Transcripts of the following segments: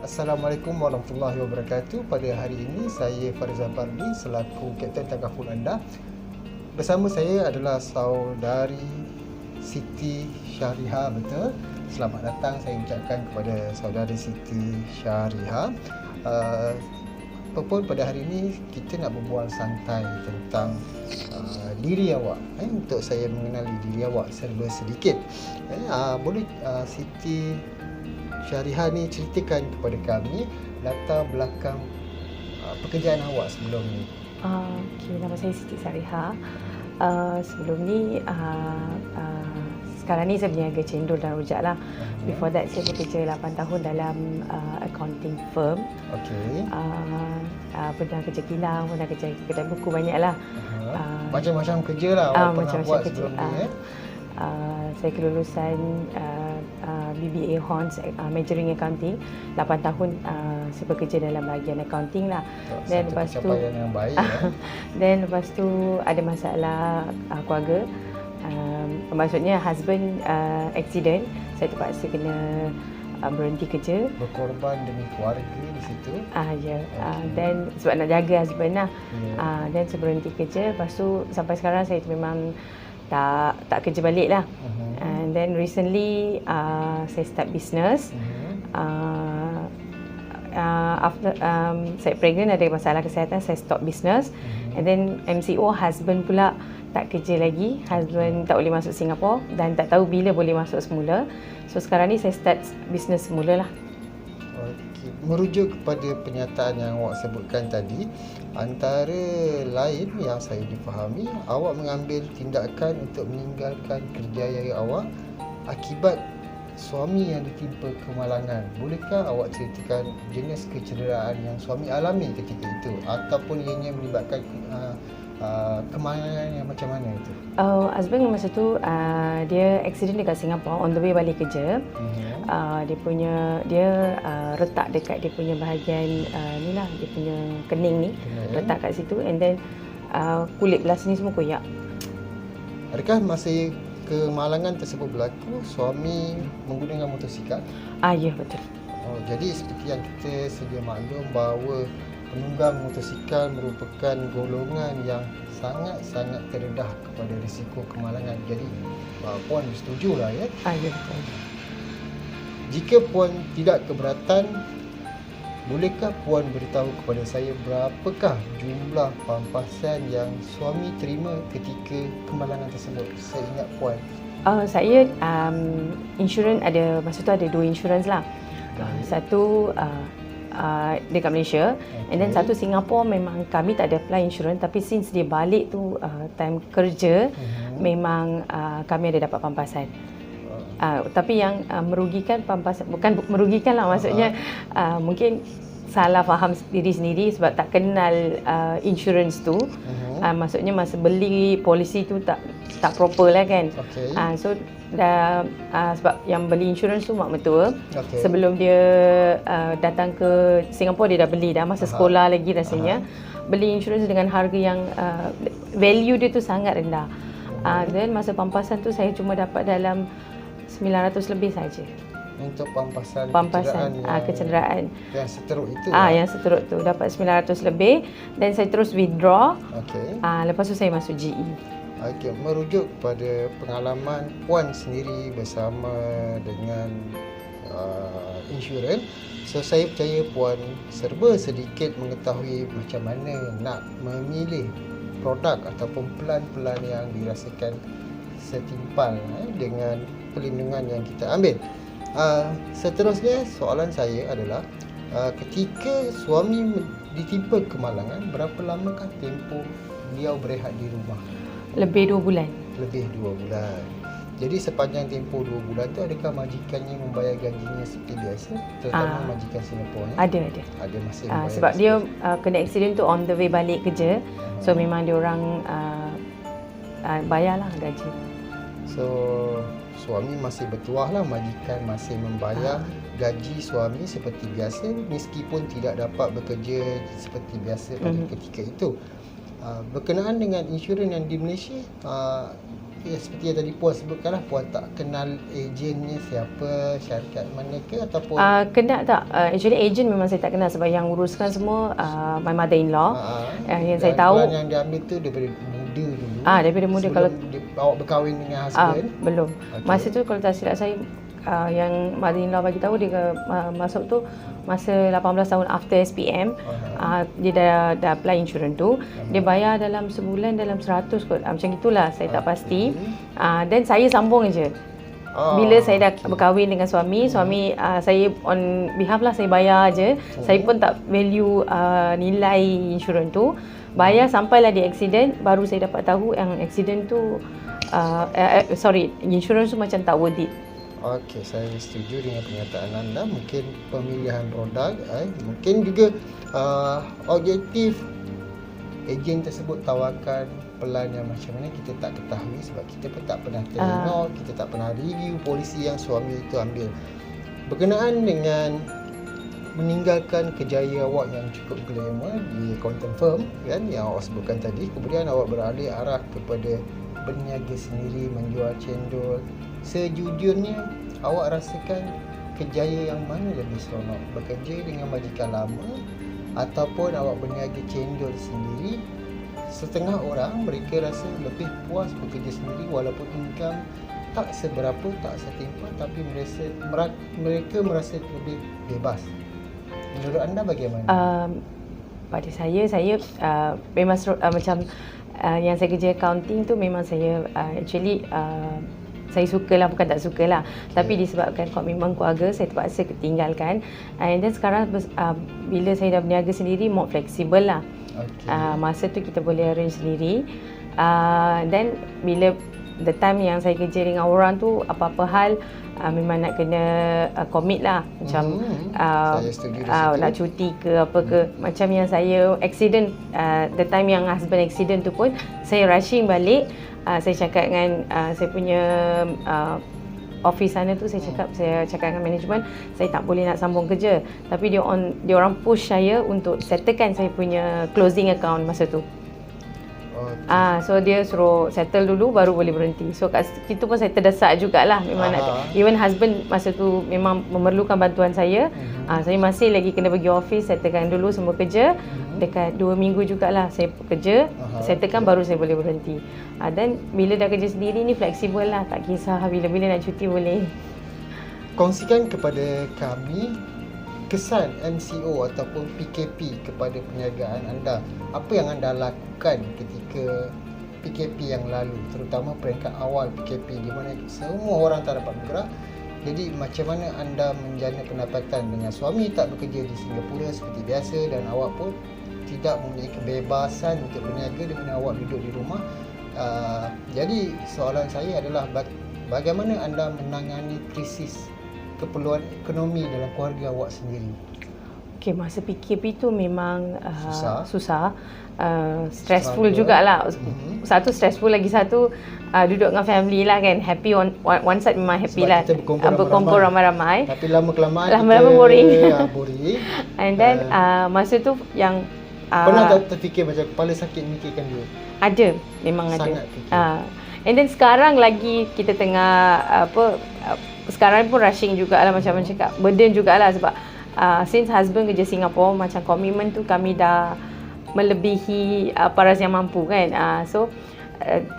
Assalamualaikum warahmatullahi wabarakatuh. Pada hari ini saya Farizal Pardi selaku Kapten Tagaful anda. Bersama saya adalah saudari Siti Syariha, betul. Selamat datang saya ucapkan kepada saudari Siti Syariha. Apa pun pada hari ini kita nak berbual santai tentang diri awak. Untuk saya mengenali diri awak serba sedikit. Boleh Siti Syariha ni ceritakan kepada kami latar belakang pekerjaan awak sebelum ni. Okey, nama saya Siti Syariha. Sebelum ni, sekarang ni saya berniaga cendol dan rujak lah. Before that, saya bekerja 8 tahun dalam accounting firm. Okey. Pernah kerja kilang, pernah kerja kedai buku, banyak lah. Macam-macam kerja lah awak pernah macam-macam buat kerja. sebelum ni. Saya kelulusan BBA Horns, majoring accounting. 8 tahun saya bekerja dalam bahagian accounting lah. Dan lepas tu pencapaian yang baik. dan lepas tu ada masalah keluarga. Maksudnya husband accident, saya terpaksa kena berhenti kerja. Berkorban demi keluarga di situ. Ya. Dan sebab nak jaga husband lah. Dan saya berhenti kerja. Lepas tu sampai sekarang saya memang tak kerja balik lah. And then recently saya start business. After saya pregnant, ada masalah kesihatan, saya stop business. And then MCO, husband pula tak kerja lagi. Husband tak boleh masuk Singapura dan tak tahu bila boleh masuk semula. So sekarang ni saya start business semula lah. Okey. Merujuk kepada penyataan yang awak sebutkan tadi, antara lain yang saya difahami, awak mengambil tindakan untuk meninggalkan kerjaya awak akibat suami yang ditimpa kemalangan. Bolehkah awak ceritakan jenis kecederaan yang suami alami ketika itu ataupun ianya melibatkan kemalangan yang macam mana itu? Husband masa tu dia accident dekat Singapura, on the way balik kerja. Dia retak dekat dia punya bahagian ni lah, dia punya kening ni, retak kat situ, and then kulit belah sini semua koyak. Adakah masa kemalangan tersebut berlaku suami menggunakan motosikal? Ya, betul. Jadi seperti yang kita sedia maklum bahawa penunggang motosikal merupakan golongan yang sangat-sangat terdedah kepada risiko kemalangan. Jadi puan bersetujulah ya? Ya, betul. Jika puan tidak keberatan, bolehkah puan beritahu kepada saya berapakah jumlah pampasan yang suami terima ketika kemalangan tersebut? Saya ingat puan. Saya insurans ada, masa tu ada 2 insurans lah. Satu dekat Malaysia, and then satu Singapura. Memang kami tak ada apply insurans, tapi since dia balik tu time kerja, memang kami ada dapat pampasan. Tapi yang merugikan pampasan, bukan merugikan lah, maksudnya mungkin salah faham diri sendiri sebab tak kenal insurans tu. Maksudnya masa beli polisi tu tak proper lah kan. So sebab yang beli insurans tu mak mertua. Sebelum dia datang ke Singapura, dia dah beli dah masa sekolah lagi rasanya. Beli insurans dengan harga yang value dia tu sangat rendah. Dan masa pampasan tu saya cuma dapat dalam 900 lebih saja. Untuk pampasan kecederaan yang seteruk itu. Yang seteruk tu dapat 900 lebih, dan saya terus withdraw. Lepas tu saya masuk GE. Merujuk kepada pengalaman puan sendiri bersama dengan insurans, so saya percaya puan serba sedikit mengetahui macam mana nak memilih produk ataupun pelan-pelan yang dirasakan setimpal dengan perlindungan yang kita ambil. Seterusnya soalan saya adalah ketika suami ditimpa kemalangan, berapa lamakah tempoh beliau berehat di rumah? Lebih 2 bulan. Lebih 2 bulan. Jadi sepanjang tempoh 2 bulan tu, adakah majikannya membayar gajinya seperti biasa, terutama majikan Singapura? Ada masih membayar. Sebab dia kena accident tu on the way balik kerja. So memang dia orang bayarlah gaji. So suami masih bertuah lah, majikan masih membayar gaji suami seperti biasa meskipun tidak dapat bekerja seperti biasa pada ketika itu. Berkenaan dengan insurans yang di Malaysia, seperti yang tadi Puan sebutkan lah, Puan tak kenal ejennya siapa, syarikat mana ke ataupun Kena tak? Actually agent memang saya tak kenal sebab yang uruskan semua my mother-in-law. Yang saya tahu pelan yang dia ambil tu daripada muda dulu. Daripada muda. Sebelum Kalau awak berkahwin dengan husband. belum. Okey. Masa tu kalau tak silap saya yang mother-in-law bagi tahu dia masuk tu masa 18 tahun after SPM. Dia dah apply insurans tu. Dia bayar dalam sebulan dalam 100 kot. Macam gitulah, saya tak pasti. Dan saya sambung aje. Bila saya dah berkahwin dengan suami saya on behalf lah, saya bayar aje. Saya pun tak value nilai insurans tu. Bayar sampailah dia accident, baru saya dapat tahu yang accident tu insurans tu macam tak worth it. Okey, saya setuju dengan pernyataan anda. Mungkin pemilihan produk, mungkin juga objektif ejen tersebut tawarkan pelan yang macam mana kita tak ketahui sebab kita pun tak pernah tengok, kita tak pernah review polisi yang suami itu ambil. Berkenaan dengan meninggalkan kerjaya awak yang cukup glamour di accountant firm kan yang awak sebutkan tadi, kemudian awak beralih arah kepada berniaga sendiri, menjual cendol. Sejujurnya awak rasakan kerjaya yang mana lebih seronok, bekerja dengan majikan lama ataupun awak berniaga cendol sendiri? Setengah orang mereka rasa lebih puas bekerja sendiri walaupun income tak seberapa, tak setimpal, tapi mereka merasa lebih bebas. Menurut anda bagaimana? Pada saya memang macam yang saya kerja accounting tu memang saya actually saya sukalah, bukan tak sukalah, tapi disebabkan komitmen keluarga saya terpaksa tinggalkan. And then sekarang bila saya dah berniaga sendiri, more flexible lah. Masa tu kita boleh arrange sendiri. Then bila the time yang saya kerja dengan orang tu, apa-apa hal memang nak kena commit lah. Macam saya setuju di situ. nak cuti ke apa ke. Macam yang saya accident, the time yang husband accident tu pun saya rushing balik. Saya cakap dengan saya punya office sana tu, saya cakap dengan management saya tak boleh nak sambung kerja, tapi dia orang push saya untuk settlekan saya punya closing account masa tu. So dia suruh settle dulu baru boleh berhenti. So kat situ pun saya terdesak jugalah. Memang even husband masa tu memang memerlukan bantuan saya. Saya masih lagi kena pergi office, settlekan dulu semua kerja. Dekat 2 minggu jugalah saya kerja, settlekan baru saya boleh berhenti. Dan bila dah kerja sendiri ni fleksibel lah, tak kisah bila-bila nak cuti boleh. Kongsikan kepada kami kesan MCO ataupun PKP kepada perniagaan anda. Apa yang anda lakukan ketika PKP yang lalu, terutama peringkat awal PKP di mana semua orang tak dapat bergerak. Jadi macam mana anda menjana pendapatan dengan suami tak bekerja di Singapura seperti biasa dan awak pun tidak mempunyai kebebasan untuk berniaga di mana awak duduk di rumah. Jadi soalan saya adalah bagaimana anda menangani krisis keperluan ekonomi dalam keluarga awak sendiri? Okey, masa PKP tu memang susah. Stressful Struggle. Jugalah. Satu stressful, lagi satu duduk dengan family lah kan. Happy one side memang happy sebab lah. kita Berkumpul ramai-ramai. Tapi lama-kelamaan boring. Boring. And then masa tu yang pernah tak terfikir macam kepala sakit mikirkan dia? Ada, memang ada. Sangat fikir. And then sekarang lagi kita tengah sekarang pun rushing jugalah, macam cakap burden jugalah sebab since husband kerja Singapore, macam komitmen tu kami dah melebihi paras yang mampu kan. So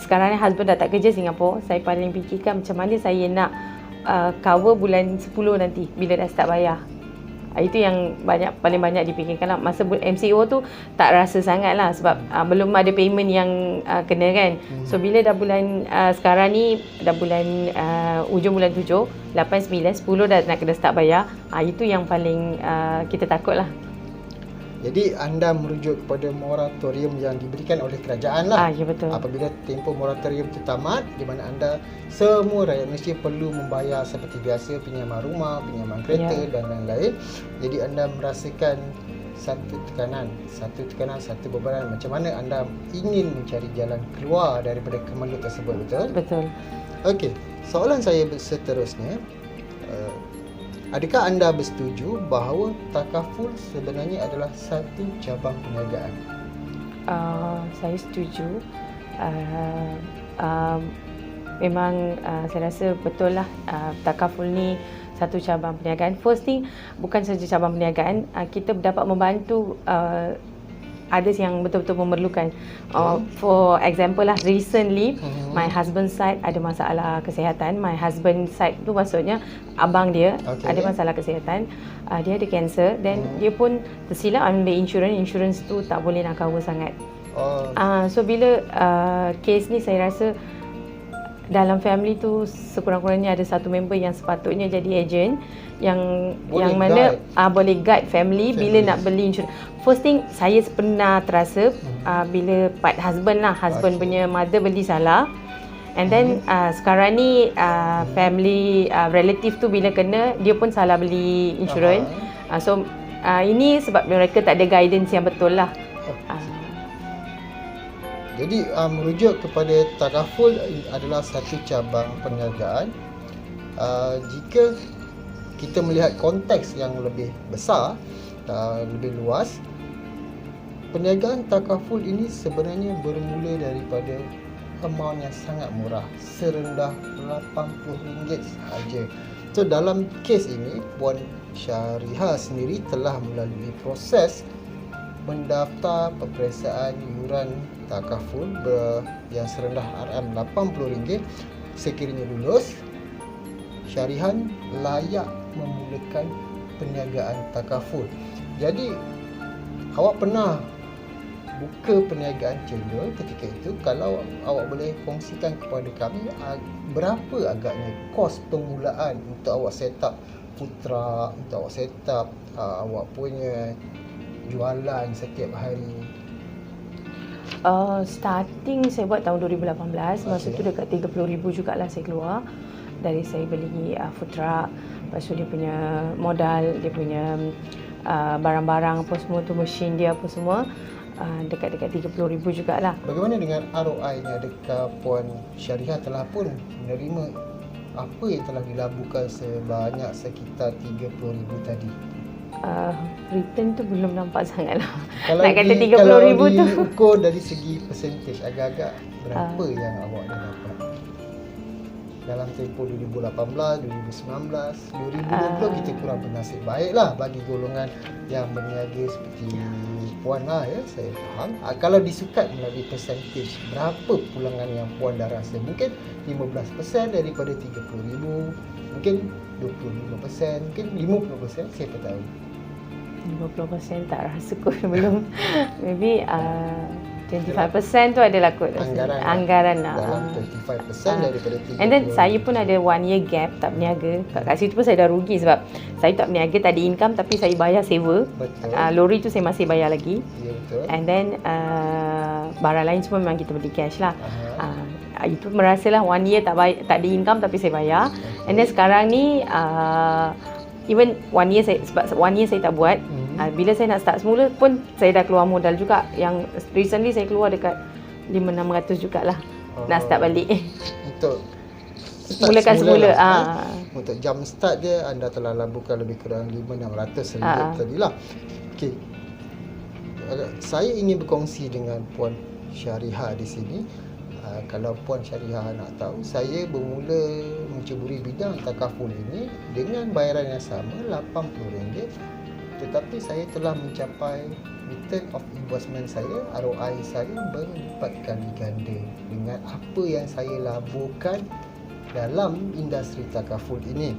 sekarang ni husband dah tak kerja Singapore, saya paling fikirkan macam mana saya nak cover bulan 10 nanti bila dah start bayar. Itu yang paling banyak dipikirkan lah. Masa MCO tu tak rasa sangat lah sebab belum ada payment yang kena kan. So bila dah bulan sekarang ni dah bulan ujung bulan 7, 8, 9, 10 dah nak kena start bayar. Itu yang paling kita takut lah. Jadi anda merujuk kepada moratorium yang diberikan oleh kerajaan lah. Ya, betul. Apabila tempoh moratorium itu tamat, di mana anda semua rakyat Malaysia perlu membayar seperti biasa pinjaman rumah, pinjaman kereta dan lain-lain. Jadi anda merasakan satu tekanan, satu bebanan. Macam mana anda ingin mencari jalan keluar daripada kemelut tersebut, betul? Betul. Okey, soalan saya seterusnya, adakah anda bersetuju bahawa takaful sebenarnya adalah satu cabang perniagaan? Saya setuju. memang saya rasa betul lah takaful ni satu cabang perniagaan. First thing, bukan saja cabang perniagaan, kita dapat membantu others yang betul-betul memerlukan. For example lah, recently my husband side ada masalah kesihatan. My husband side tu maksudnya abang dia ada masalah kesihatan. Dia ada kanser, dan dia pun tersilap ambil insurans tu tak boleh nak cover sangat. So bila kes ni, saya rasa dalam family tu sekurang-kurangnya ada satu member yang sepatutnya jadi agent yang mana boleh guide family bila nak beli insurans. First thing, saya pernah terasa bila part husband punya mother beli salah, and then sekarang ni family relative tu bila kena, dia pun salah beli insurans. So ini sebab mereka tak ada guidance yang betul lah. Jadi merujuk kepada takaful adalah satu cabang perniagaan. Jika kita melihat konteks yang lebih besar, lebih luas, perniagaan takaful ini sebenarnya bermula daripada amount yang sangat murah, serendah RM80 sahaja. So dalam kes ini, Puan Syarihah sendiri telah melalui proses mendaftar peperiksaan yuran takaful yang serendah RM80. Sekiranya lulus, Syarihah layak memulakan perniagaan takaful. Jadi awak pernah buka perniagaan cendol ketika itu? Kalau awak boleh kongsikan kepada kami, berapa agaknya kos permulaan untuk awak set up food truck, untuk awak set up awak punya jualan setiap hari? Starting saya buat tahun 2018. Masa tu dekat 30,000 jugalah saya keluar. Dari saya beli food truck, lepas tu dia punya modal, dia punya barang-barang apa semua tu, mesin dia apa semua, dekat-dekat 30,000 jugalah. Bagaimana dengan ROI-nya? Adakah Puan Syarihah telah pun menerima apa yang telah dilaburkan sebanyak sekitar 30,000 tadi? Return tu belum nampak sangat lah. Kalau nak kata 30,000 tu, kalau diukur dari segi percentage, agak-agak berapa yang awak dah dapat dalam tempoh 2018, 2019, 2020? Kita kurang bernasib baik lah bagi golongan yang berniaga seperti Puan lah, ya, saya faham. Kalau disukat melalui percentage, berapa pulangan yang Puan dah rasa? Mungkin 15% daripada 30,000, mungkin 25%, mungkin 50%, siapa tahu. 50% tak rasa kot belum. Maybe 25% tu adalah kot anggaran lah. Dalam 25% daripada 30. And then saya pun ada 1 year gap tak berniaga. Kat situ pun saya dah rugi sebab saya tak berniaga, tak ada income, tapi saya bayar saver. Lori tu saya masih bayar lagi. Ya, betul. And then barang lain semua memang kita beli cash lah. Itu merasalah 1 year tak ada income tapi saya bayar. And then sekarang ni even 1 year sebab 1 year saya tak buat. Bila saya nak start semula pun saya dah keluar modal juga. Yang recently saya keluar dekat 500-600 jugalah. Nak start balik. Untuk mulakan semula. Untuk jump start dia anda telah laburkan lebih kurang 500-600 tadilah. Okey. Saya ingin berkongsi dengan Puan Syarihah di sini. Kalau Puan Syarihah nak tahu, saya bermula menceburi bidang takaful ini dengan bayaran yang sama, RM80. Tetapi saya telah mencapai return of investment saya, ROI saya berlipat kali ganda dengan apa yang saya laburkan dalam industri takaful ini.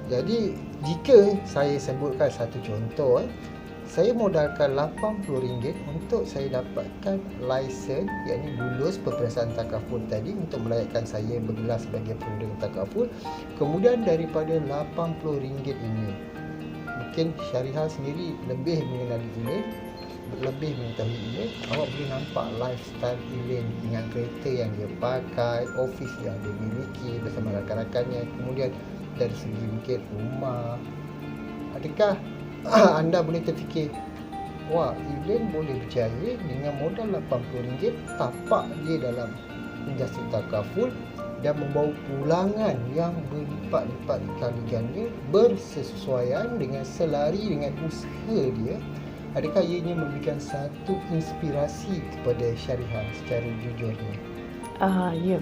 Jadi jika saya sebutkan satu contoh, saya modalkan RM80 untuk saya dapatkan lesen, yakni lulus peperiksaan takaful tadi untuk melayakkan saya bergelar sebagai pengguna takaful. Kemudian daripada RM80 ini, mungkin Syarihah sendiri lebih mengenali Elaine, lebih mengetahui Elaine. Awak boleh nampak lifestyle Elaine dengan kereta yang dia pakai, office yang dia miliki bersama rakan-rakannya. Kemudian dari segi mungkin rumah, adakah anda boleh terfikir, wah, Elaine boleh berjaya dengan modal RM80, tapak dia dalam industri takaful dan membawa pulangan yang berlipat-lipat kali ganda bersesuaian dengan selari dengan usaha dia. Adakah ianya memberikan satu inspirasi kepada Syarihah secara jujurnya? Ya.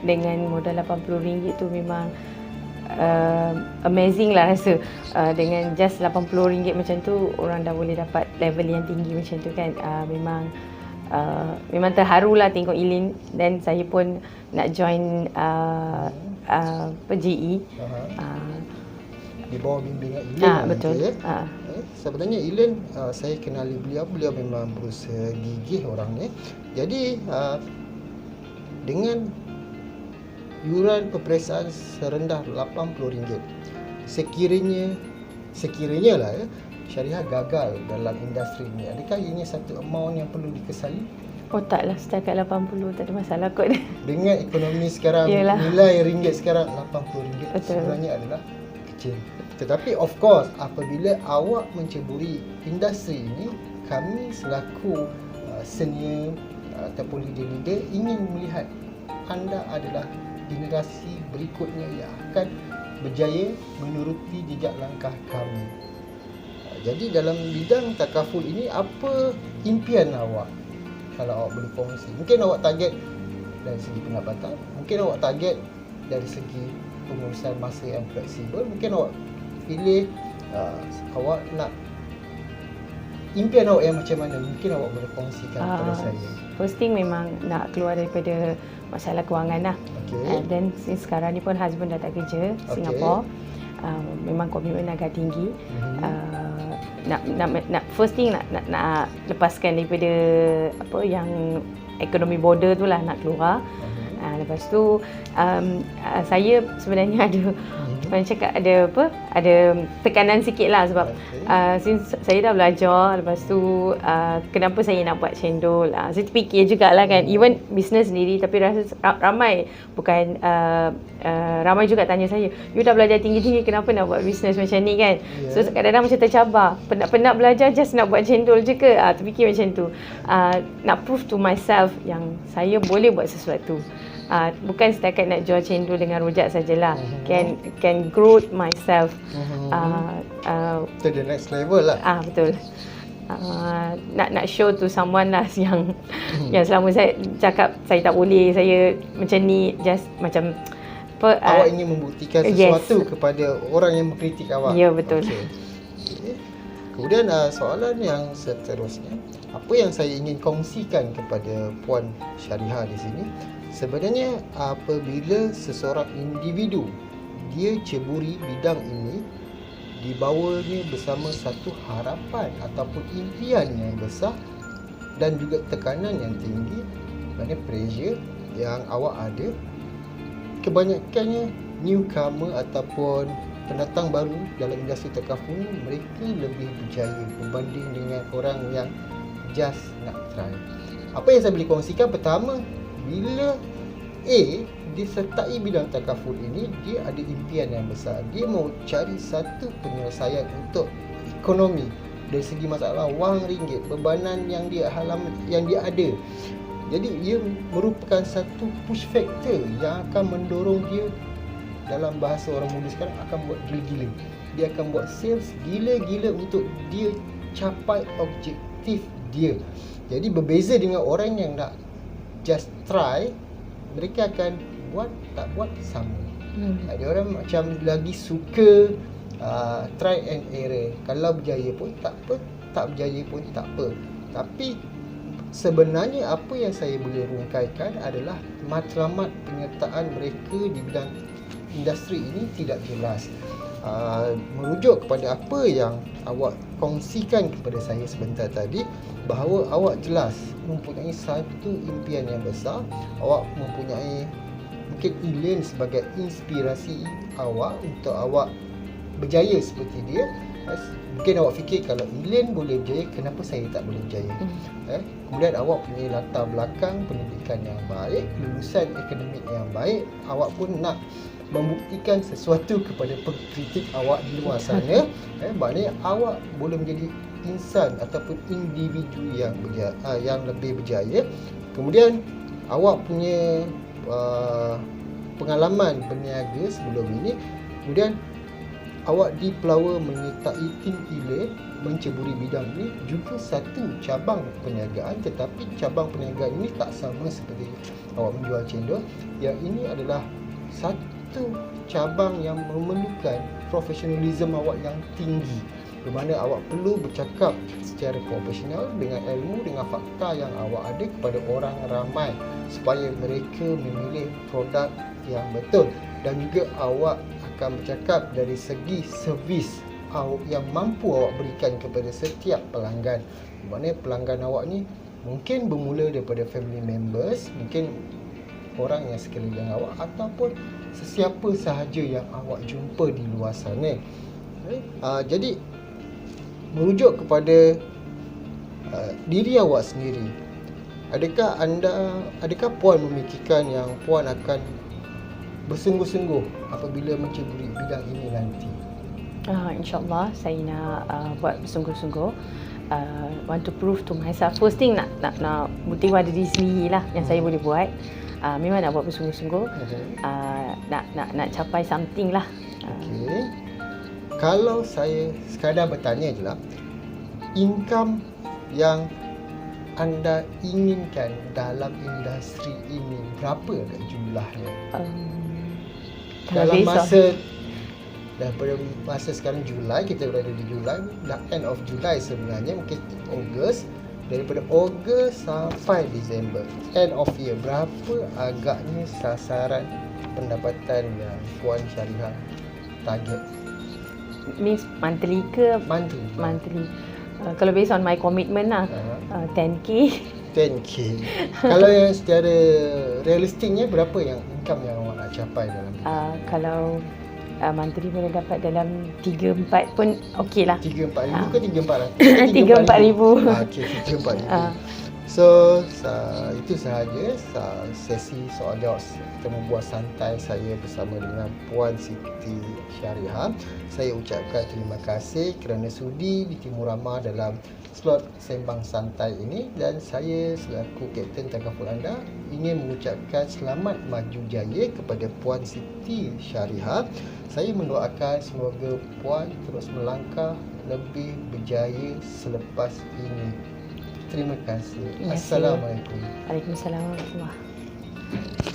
dengan modal RM80 tu memang amazing lah rasa. Dengan just RM80 macam tu orang dah boleh dapat level yang tinggi macam tu kan. Memang terharu lah tengok Elin, dan saya pun nak join GE. Di bawah bimbingan Elin betul. Ya? Sebenarnya Elin, saya kenali beliau memang berusaha gigih orang ni. Jadi dengan yuran peperiksaan serendah RM80, sekiranya lah Syariah gagal dalam industri ni, adakah ini satu amount yang perlu dikesali? Oh taklah, setakat 80 tak ada masalah kot. Dengan ekonomi sekarang, Yalah. nilai ringgit sekarang RM80 Betul. sebenarnya adalah kecil. Tetapi of course, apabila awak menceburi industri ini, kami selaku senior ataupun leader-leader ingin melihat anda adalah generasi berikutnya yang akan berjaya menuruti jejak langkah kami. Jadi dalam bidang takaful ini, apa impian awak? Kalau awak boleh kongsi, mungkin awak target dari segi pendapatan, mungkin awak target dari segi pengurusan masa yang fleksibel, mungkin awak pilih awak nak impian awak yang macam mana, mungkin awak boleh kongsikan kepada saya. First thing memang nak keluar daripada masalah kewangan lah. Okay. Dan since sekarang ni pun husband dah tak kerja Singapore, memang komitmen agak tinggi. Nak first thing nak lepaskan daripada apa yang ekonomi border tu lah, nak keluar. Lepas tu saya sebenarnya ada macam cakap ada tekanan sikit lah sebab since saya dah belajar, lepas tu kenapa saya nak buat cendol. Saya terfikir jugalah kan, even business sendiri, tapi rasa ramai juga tanya saya, you dah belajar tinggi-tinggi kenapa nak buat business macam ni kan. So kadang-kadang macam tercabar, penat belajar just nak buat cendol je ke. Terfikir macam tu, nak prove to myself yang saya boleh buat sesuatu. Bukan setakat nak jual cendol dengan rojak sajalah. Can grow myself to the next level lah. Betul. Nak show to someone lah yang yang selama saya cakap saya tak boleh, saya macam ni, just macam awak ingin membuktikan sesuatu kepada orang yang mengkritik awak. Ya, betul. Okay. Kemudian soalan yang seterusnya, apa yang saya ingin kongsikan kepada Puan Syarihah di sini, sebenarnya apabila seseorang individu dia ceburi bidang ini, dibawanya bersama satu harapan ataupun impian yang besar dan juga tekanan yang tinggi, maknanya pressure yang awak ada. Kebanyakannya newcomer ataupun pendatang baru dalam industri takaful ni, mereka lebih berjaya berbanding dengan orang yang just nak try. Apa yang saya boleh kongsikan, pertama, bila disertai bidang takaful ini, dia ada impian yang besar. Dia mau cari satu penyelesaian untuk ekonomi dari segi masalah wang ringgit, bebanan yang dia ada. Jadi ia merupakan satu push factor yang akan mendorong dia, dalam bahasa orang muda sekarang, akan buat gila-gila. Dia akan buat sales gila-gila untuk dia capai objektif dia. Jadi berbeza dengan orang yang nak just try, mereka akan tak buat sama. Ada orang macam lagi suka try and error. Kalau berjaya pun tak apa, tak berjaya pun tak apa. Tapi sebenarnya apa yang saya boleh rungkaikan adalah matlamat penyertaan mereka di bidang industri ini tidak jelas. Merujuk kepada apa yang awak kongsikan kepada saya sebentar tadi, bahawa awak jelas mempunyai satu impian yang besar. Awak mempunyai mungkin Elin sebagai inspirasi awak untuk awak berjaya seperti dia. Mungkin awak fikir, kalau Elin boleh berjaya, kenapa saya tak boleh berjaya? Kemudian awak punya latar belakang pendidikan yang baik, lulusan akademik yang baik. Awak pun nak membuktikan sesuatu kepada pengkritik awak di luar sana. Maknanya awak boleh menjadi insan ataupun individu yang lebih berjaya. Kemudian awak punya pengalaman berniaga sebelum ini. Kemudian awak dipelawa menyertai tim Elite menceburi bidang ini juga satu cabang perniagaan, tetapi cabang perniagaan ini tak sama seperti awak menjual cendol. Yang ini adalah satu cabang yang memerlukan profesionalisme awak yang tinggi, di mana awak perlu bercakap secara profesional dengan ilmu, dengan fakta yang awak ada kepada orang ramai supaya mereka memilih produk yang betul. Dan juga awak akan bercakap dari segi servis yang mampu awak berikan kepada setiap pelanggan. Di mana pelanggan awak ni mungkin bermula daripada family members, mungkin orang yang sekeliling awak, ataupun sesiapa sahaja yang awak jumpa di luar sana. Jadi merujuk kepada diri awak sendiri, adakah puan memikirkan yang puan akan bersungguh-sungguh apabila menceburi bidang ini nanti? InsyaAllah saya nak buat bersungguh-sungguh. Want to prove to myself. First thing nak bukti pada diri sendiri lah yang saya boleh buat. Memang nak buat bersungguh-sungguh. Nak capai something lah. Okay. Kalau saya sekadar bertanya je lah, income yang anda inginkan dalam industri ini berapa jumlahnya? Dalam masa daripada masa sekarang Julai, kita berada di Julai, dah end of Julai sebenarnya, mungkin Ogos, daripada Ogos sampai Disember, end of year, berapa agaknya sasaran pendapatan yang Puan Syarihah target? Means monthly ke? Monthly. Kalau based on my commitment lah, 10k. 10k. Kalau yang secara realistiknya berapa yang income yang awak nak capai dalam kalau monthly boleh dapat dalam 3-4 pun okey lah. 3-4 ribu ke 3-4 ribu. Okey, 3-4 ribu. So, itu sahaja sesi soal jawab temu buah santai saya bersama dengan Puan Siti Syarihah. Saya ucapkan terima kasih kerana sudi di Timur Ramah dalam slot sembang santai ini, dan saya selaku Kapten Tagaful anda ingin mengucapkan selamat maju jaya kepada Puan Siti Syarihah. Saya mendoakan semoga Puan terus melangkah lebih berjaya selepas ini. Terima kasih. Assalamualaikum. Waalaikumsalam warahmatullahi wabarakatuh.